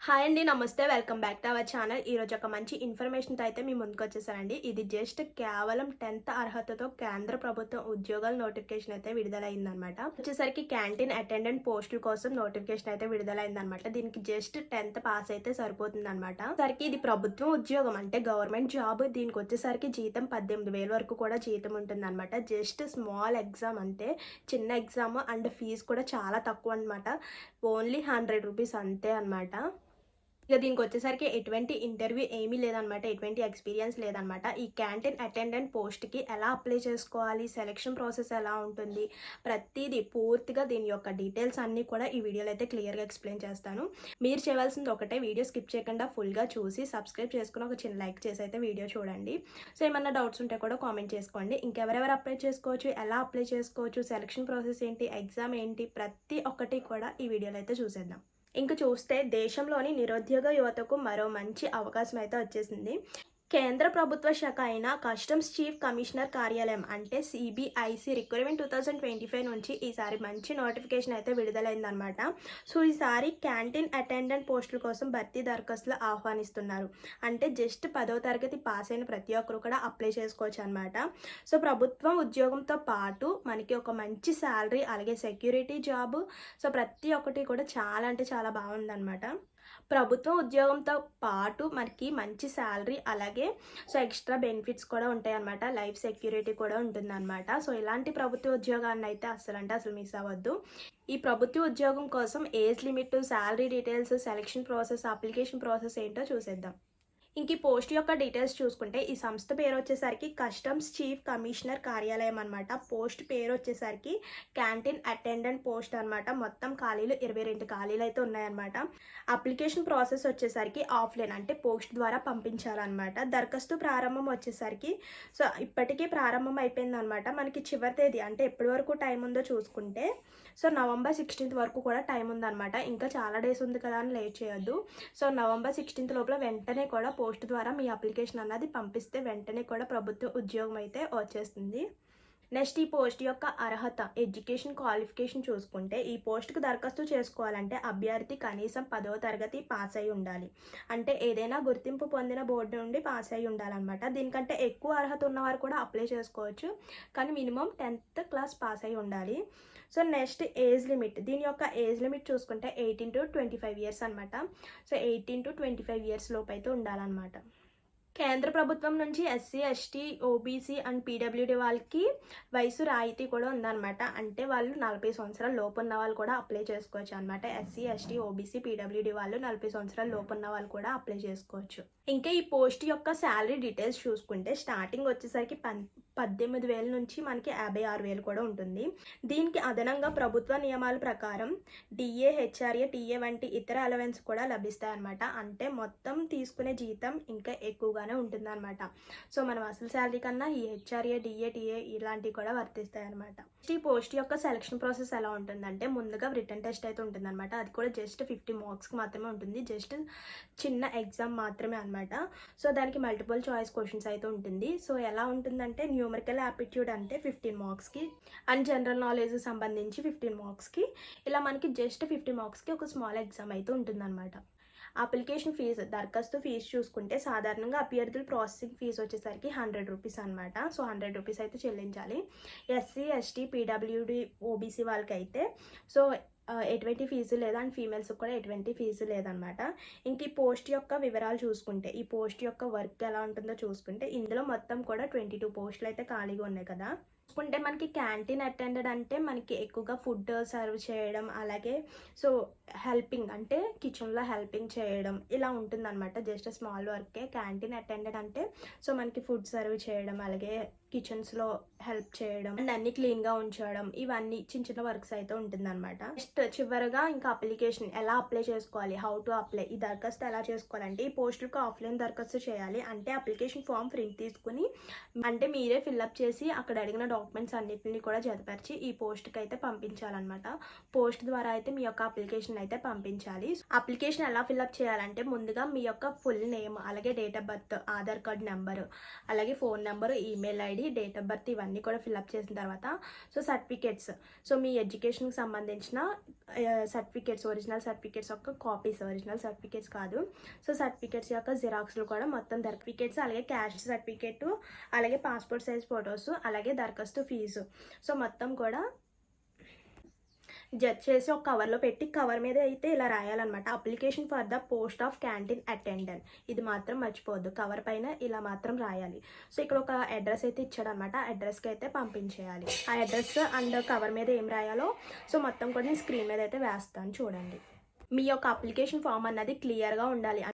Hi అండి, నమస్తే. Welcome back to our channel. ఈరోజు ఒక మంచి ఇన్ఫర్మేషన్తో అయితే మీ ముందుకు వచ్చేసానండి. ఇది జస్ట్ కేవలం 10th అర్హతతో కేంద్ర ప్రభుత్వం ఉద్యోగాల నోటిఫికేషన్ అయితే విడుదలైందనమాట. వచ్చేసరికి క్యాంటీన్ అటెండెంట్ పోస్టుల కోసం నోటిఫికేషన్ అయితే విడుదలైందనమాట. దీనికి జస్ట్ 10th పాస్ అయితే సరిపోతుంది అనమాట. సరికి ఇది ప్రభుత్వం ఉద్యోగం అంటే గవర్నమెంట్ జాబ్. దీనికి వచ్చేసరికి జీతం 18,000 వరకు కూడా జీతం ఉంటుంది అనమాట. జస్ట్ స్మాల్ ఎగ్జామ్ అంటే చిన్న ఎగ్జామ్ అండ్ ఫీజు కూడా చాలా తక్కువ అనమాట. ఓన్లీ 100 రూపీస్ అంతే అనమాట. ఇక దీనికి వచ్చేసరికి ఎటువంటి ఇంటర్వ్యూ ఏమీ లేదనమాట, ఎటువంటి ఎక్స్పీరియన్స్ లేదనమాట. ఈ క్యాంటీన్ అటెండెంట్ పోస్ట్కి ఎలా అప్లై చేసుకోవాలి, సెలక్షన్ ప్రాసెస్ ఎలా ఉంటుంది, ప్రతిదీ పూర్తిగా దీని యొక్క డీటెయిల్స్ అన్నీ కూడా ఈ వీడియోలో అయితే క్లియర్గా ఎక్స్ప్లెయిన్ చేస్తాను. మీరు చేయవలసింది ఒకటే, వీడియో స్కిప్ చేయకుండా ఫుల్గా చూసి సబ్స్క్రైబ్ చేసుకుని ఒక చిన్న లైక్ చేసి అయితే వీడియో చూడండి. సో ఏమన్నా డౌట్స్ ఉంటే కూడా కామెంట్ చేసుకోండి. ఇంకెవరెవరు అప్లై చేసుకోవచ్చు, ఎలా అప్లై చేసుకోవచ్చు, సెలక్షన్ ప్రాసెస్ ఏంటి, ఎగ్జామ్ ఏంటి, ప్రతి ఒక్కటి కూడా ఈ వీడియోలో అయితే చూసేద్దాం. ఇంక చూస్తే దేశంలోని నిరుద్యోగ యువతకు మరో మంచి అవకాశం అయితే వచ్చేసింది. కేంద్ర ప్రభుత్వ శాఖ అయిన కస్టమ్స్ చీఫ్ కమిషనర్ కార్యాలయం అంటే సిబిఐసి రిక్రూట్మెంట్ 2025 నుంచి ఈసారి మంచి నోటిఫికేషన్ అయితే విడుదలైందనమాట. సో ఈసారి క్యాంటీన్ అటెండెంట్ పోస్టుల కోసం భర్తీ దరఖాస్తులు ఆహ్వానిస్తున్నారు. అంటే జస్ట్ 10వ తరగతి పాస్ అయిన ప్రతి ఒక్కరు కూడా అప్లై చేసుకోవచ్చు అనమాట. సో ప్రభుత్వం ఉద్యోగంతో పాటు మనకి ఒక మంచి శాలరీ, అలాగే సెక్యూరిటీ జాబ్, సో ప్రతి ఒక్కటి కూడా చాలా అంటే చాలా బాగుందన్నమాట. ప్రభుత్వ ఉద్యోగంతో పాటు మనకి మంచి శాలరీ, అలాగే సో ఎక్స్ట్రా బెనిఫిట్స్ కూడా ఉంటాయి అన్నమాట. లైఫ్ సెక్యూరిటీ కూడా ఉంటుందన్నమాట. సో ఇలాంటి ప్రభుత్వ ఉద్యోగాన్ని అయితే అసలు మిస్ అవ్వద్దు. ఈ ప్రభుత్వ ఉద్యోగం కోసం age limit, salary details, selection process, application process ఏంటో చూసేద్దాం. ఇంక ఈ పోస్ట్ యొక్క డీటెయిల్స్ చూసుకుంటే ఈ సంస్థ పేరు వచ్చేసరికి కస్టమ్స్ చీఫ్ కమిషనర్ కార్యాలయం అనమాట. పోస్ట్ పేరు వచ్చేసరికి క్యాంటీన్ అటెండెంట్ పోస్ట్ అనమాట. మొత్తం ఖాళీలు 22 ఖాళీలు అయితే ఉన్నాయన్నమాట. అప్లికేషన్ ప్రాసెస్ వచ్చేసరికి ఆఫ్లైన్ అంటే పోస్ట్ ద్వారా పంపించాలన్నమాట. దరఖాస్తు ప్రారంభం వచ్చేసరికి సో ఇప్పటికీ ప్రారంభం అయిపోయింది అనమాట. మనకి చివరి తేదీ అంటే ఎప్పటి వరకు టైం ఉందో చూసుకుంటే సో November 16th వరకు కూడా టైం ఉందన్నమాట. ఇంకా చాలా డేస్ ఉంది కదా అని లేట్ చేయొద్దు. సో November 16th లోపల వెంటనే కూడా పోస్ట్ ద్వారా మీ అప్లికేషన్ అన్నది పంపిస్తే వెంటనే కూడా ప్రభుత్వ ఉద్యోగం అయితే వచ్చేస్తుంది. నెక్స్ట్ ఈ పోస్ట్ యొక్క అర్హత, ఎడ్యుకేషన్ క్వాలిఫికేషన్ చూసుకుంటే ఈ పోస్ట్కి దరఖాస్తు చేసుకోవాలంటే అభ్యర్థి కనీసం 10వ తరగతి పాస్ అయి ఉండాలి. అంటే ఏదైనా గుర్తింపు పొందిన బోర్డు నుండి పాస్ అయి ఉండాలన్నమాట. దీనికంటే ఎక్కువ అర్హత ఉన్నవారు కూడా అప్లై చేసుకోవచ్చు, కానీ మినిమం 10th క్లాస్ పాస్ అయి ఉండాలి. సో నెక్స్ట్ ఏజ్ లిమిట్, దీని యొక్క ఏజ్ లిమిట్ చూసుకుంటే 18 to 25 ఇయర్స్ అనమాట. సో 18 to 25 ఇయర్స్ లోపు అయితే ఉండాలన్నమాట. కేంద్ర ప్రభుత్వం నుంచి SC, ST, OBC and PWD వాళ్ళకి వయసు రాయితీ కూడా ఉందన్నమాట. అంటే వాళ్ళు 40 సంవత్సరాల లోపు ఉన్న వాళ్ళు కూడా అప్లై చేసుకోవచ్చు అనమాట. ఎస్సీ, ఎస్టీ, ఓబీసీ, పీడబ్ల్యూడీ వాళ్ళు 40 సంవత్సరాల లోపు ఉన్న వాళ్ళు కూడా అప్లై చేసుకోవచ్చు. ఇంకా ఈ పోస్ట్ యొక్క శాలరీ డీటెయిల్స్ చూసుకుంటే స్టార్టింగ్ వచ్చేసరికి 18,000 నుంచి మనకి 56,000 కూడా ఉంటుంది. దీనికి అదనంగా ప్రభుత్వ నియమాల ప్రకారం డిఏ, హెచ్ఆర్ఏ, టీఏ వంటి ఇతర అలవెన్స్ కూడా లభిస్తాయన్నమాట. అంటే మొత్తం తీసుకునే జీతం ఇంకా ఎక్కువగానే ఉంటుందన్నమాట. సో మనం అసలు శాలరీ కన్నా ఈ హెచ్ఆర్ఏ, డిఏ, టీఏ ఇలాంటివి కూడా వర్తిస్తాయి అనమాట. ఈ పోస్ట్ యొక్క సెలక్షన్ ప్రాసెస్ ఎలా ఉంటుందంటే ముందుగా రిటర్న్ టెస్ట్ అయితే ఉంటుందన్నమాట. అది కూడా జస్ట్ 50 మార్క్స్కి మాత్రమే ఉంటుంది. జస్ట్ చిన్న ఎగ్జామ్ మాత్రమే అనమాట. సో దానికి మల్టిపుల్ చాయిస్ క్వశ్చన్స్ అయితే ఉంటుంది. సో ఎలా ఉంటుందంటే న్యూమరికల్ యాప్టిట్యూడ్ అంటే 15 మార్క్స్కి అండ్ జనరల్ నాలెడ్జ్ సంబంధించి 15 మార్క్స్కి, ఇలా మనకి జస్ట్ 50 మార్క్స్కి ఒక స్మాల్ ఎగ్జామ్ అయితే ఉంటుందన్నమాట. అప్లికేషన్ ఫీజు, దరఖాస్తు ఫీజు చూసుకుంటే సాధారణంగా అభ్యర్థుల ప్రాసెసింగ్ ఫీజు వచ్చేసరికి 100 రూపీస్ అనమాట. సో 100 రూపీస్ అయితే చెల్లించాలి. ఎస్సీ, ఎస్టీ, పీడబ్ల్యూడీ, ఓబీసీ వాళ్ళకైతే సో ఎటువంటి ఫీజు లేదా అండ్ ఫీమేల్స్కి కూడా ఎటువంటి ఫీజు లేదనమాట. ఇంక ఈ పోస్ట్ యొక్క వివరాలు చూసుకుంటే ఈ పోస్ట్ యొక్క వర్క్ ఎలా ఉంటుందో చూసుకుంటే ఇందులో మొత్తం కూడా 22 పోస్టులు అయితే ఖాళీగా ఉన్నాయి కదా. చూసుకుంటే మనకి క్యాంటీన్ అటెండెంట్ అంటే మనకి ఎక్కువగా ఫుడ్ సర్వ్ చేయడం, అలాగే సో హెల్పింగ్ అంటే కిచెన్లో హెల్పింగ్ చేయడం ఇలా ఉంటుందన్నమాట. జస్ట్ స్మాల్ వర్కే క్యాంటీన్ అటెండెంట్ అంటే. సో మనకి ఫుడ్ సర్వ్ చేయడం, అలాగే కిచెన్స్లో హెల్ప్ చేయడం అండ్ అన్ని క్లీన్గా ఉంచడం, ఇవన్నీ చిన్న చిన్న వర్క్స్ అయితే ఉంటుందన్నమాట. నెక్స్ట్ చివరిగా ఇంకా అప్లికేషన్ ఎలా అప్లై చేసుకోవాలి, హౌ టు అప్లై, ఈ దరఖాస్తు ఎలా చేసుకోవాలంటే ఈ పోస్టులకు ఆఫ్లైన్ దరఖాస్తు చేయాలి. అంటే అప్లికేషన్ ఫామ్ ప్రింట్ తీసుకుని అంటే మీరే ఫిల్అప్ చేసి అక్కడ అడిగిన డాక్యుమెంట్స్ అన్నిటిని కూడా జతపరిచి ఈ పోస్ట్కి అయితే పంపించాలన్నమాట. పోస్ట్ ద్వారా అయితే మీ యొక్క అప్లికేషన్ అప్లికేషన్ అయితే పంపించాలి. అప్లికేషన్ ఎలా ఫిల్అప్ చేయాలంటే ముందుగా మీ యొక్క ఫుల్ నేమ్, అలాగే date of birth, Aadhaar card number, అలాగే phone number, email ID, date of birth ఇవన్నీ కూడా ఫిల్అప్ చేసిన తర్వాత సర్టిఫికేట్స్, మీ ఎడ్యుకేషన్కి సంబంధించిన సర్టిఫికేట్స్, ఒరిజినల్ సర్టిఫికేట్స్ యొక్క కాపీస్, ఒరిజినల్ సర్టిఫికేట్స్ కాదు, సర్టిఫికేట్స్ యొక్క జిరాక్స్లు కూడా మొత్తం సర్టిఫికేట్స్, అలాగే క్యాస్ట్ సర్టిఫికేట్, అలాగే పాస్పోర్ట్ సైజ్ ఫొటోస్, అలాగే దరఖాస్తు ఫీజు మొత్తం కూడా జడ్జ్ చేసి ఒక కవర్లో పెట్టి కవర్ మీద అయితే ఇలా రాయాలన్నమాట. Application for the post of canteen attendant, ఇది మాత్రం మర్చిపోవద్దు, కవర్ పైన ఇలా మాత్రం రాయాలి. ఇక్కడ ఒక అడ్రస్ అయితే ఇచ్చాడనమాట, అడ్రస్కి అయితే పంపించేయాలి. ఆ అడ్రస్ అండ్ కవర్ మీద ఏం రాయాలో మొత్తం కూడా నేను స్క్రీన్ మీద అయితే వేస్తాను చూడండి. మీ యొక్క అప్లికేషన్ ఫామ్ అన్నది క్లియర్గా ఉండాలి.